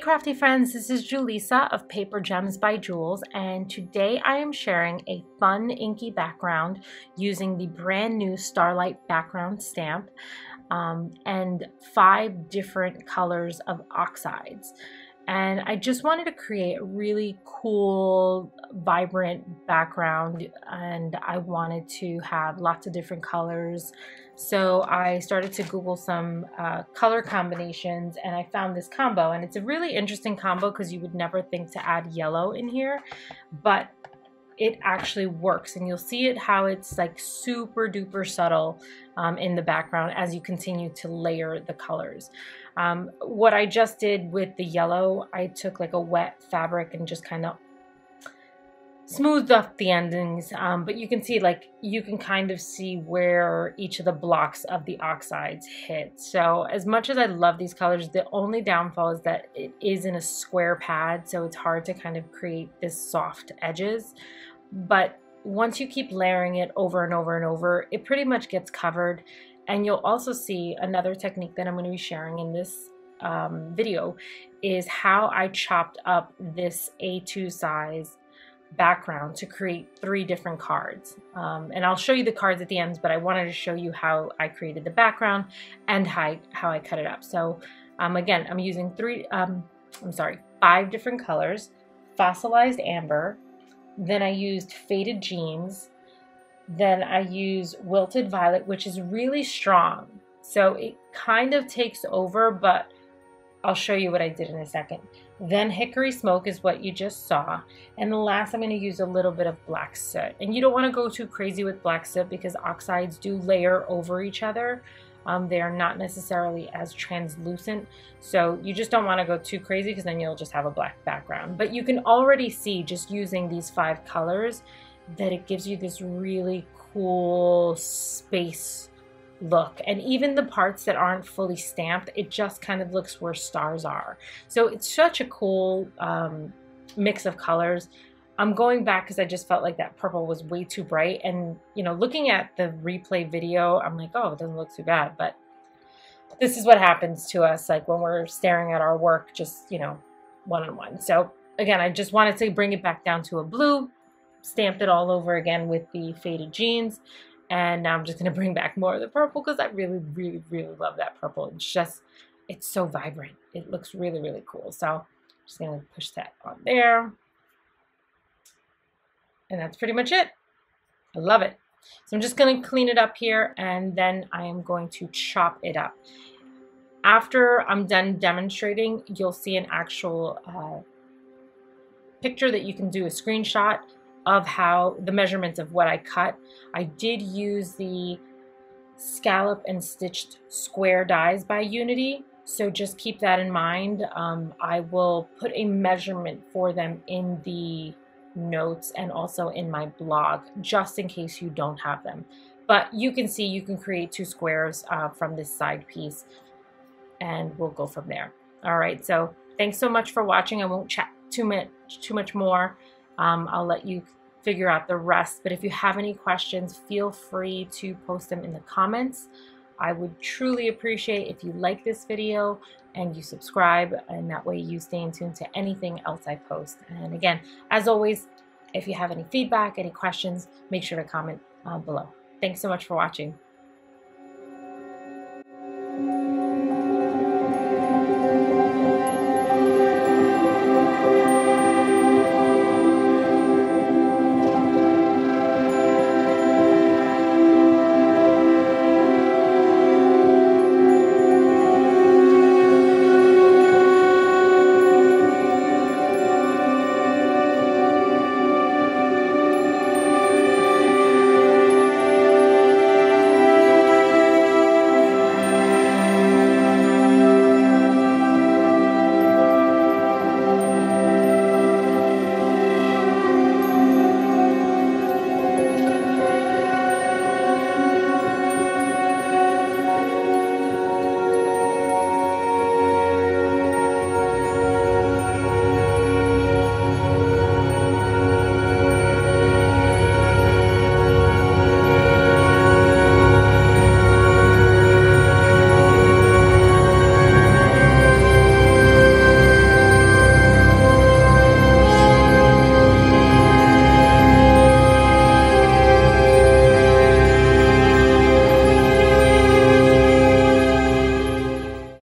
crafty friends, this is Julissa of Paper Gems by Jules, and today I am sharing a fun inky background using the brand new Starlight background stamp and 5 different colors of oxides. And I just wanted to create a really cool, vibrant background, and I wanted to have lots of different colors. So I started to Google some color combinations, and I found this combo. And it's a really interesting combo because you would never think to add yellow in here, but it actually works. And you'll see it how it's like super duper subtle in the background as you continue to layer the colors. What I just did with the yellow, I took like a wet fabric and just kind of smoothed up the endings, but you can see, like, you can kind of see where each of the blocks of the oxides hit. So as much as I love these colors, the only downfall is that it is in a square pad, so it's hard to kind of create this soft edges. But once you keep layering it over and over and over, it pretty much gets covered. And you'll also see another technique that I'm going to be sharing in this video is how I chopped up this A2 size background to create 3 different cards. And I'll show you the cards at the end, but I wanted to show you how I created the background and how I cut it up. So again, I'm using 5 different colors: fossilized amber, then I used faded jeans, then I use wilted violet, which is really strong. So it kind of takes over, but I'll show you what I did in a second. Then hickory smoke is what you just saw. And the last, I'm going to use a little bit of black soot. And you don't want to go too crazy with black soot because oxides do layer over each other. They are not necessarily as translucent. So you just don't want to go too crazy because then you'll just have a black background. But you can already see, just using these 5 colors, that it gives you this really cool space look. And even the parts that aren't fully stamped, it just kind of looks where stars are. So it's such a cool mix of colors. I'm going back because I just felt like that purple was way too bright, and you know, looking at the replay video, I'm like, oh, it doesn't look too bad. But this is what happens to us, like when we're staring at our work, just, you know, one-on-one. So again, I just wanted to bring it back down to a blue, stamped it all over again with the faded jeans. And now I'm just going to bring back more of the purple because I really, really, really love that purple. It's so vibrant. It looks really, really cool. So I'm just going to push that on there. And that's pretty much it. I love it. So I'm just going to clean it up here, and then I am going to chop it up. After I'm done demonstrating, you'll see an actual picture that you can do a screenshot of how the measurements of what I cut. I did use the scallop and stitched square dies by Unity, so just keep that in mind. I will put a measurement for them in the notes and also in my blog, just in case you don't have them. But you can see you can create 2 squares from this side piece, and we'll go from there. All right, so thanks so much for watching. I won't chat too much more. I'll let you figure out the rest, but if you have any questions, feel free to post them in the comments. I would truly appreciate if you like this video and you subscribe, and that way you stay in tune to anything else I post. And again, as always, if you have any feedback, any questions, make sure to comment below. Thanks so much for watching.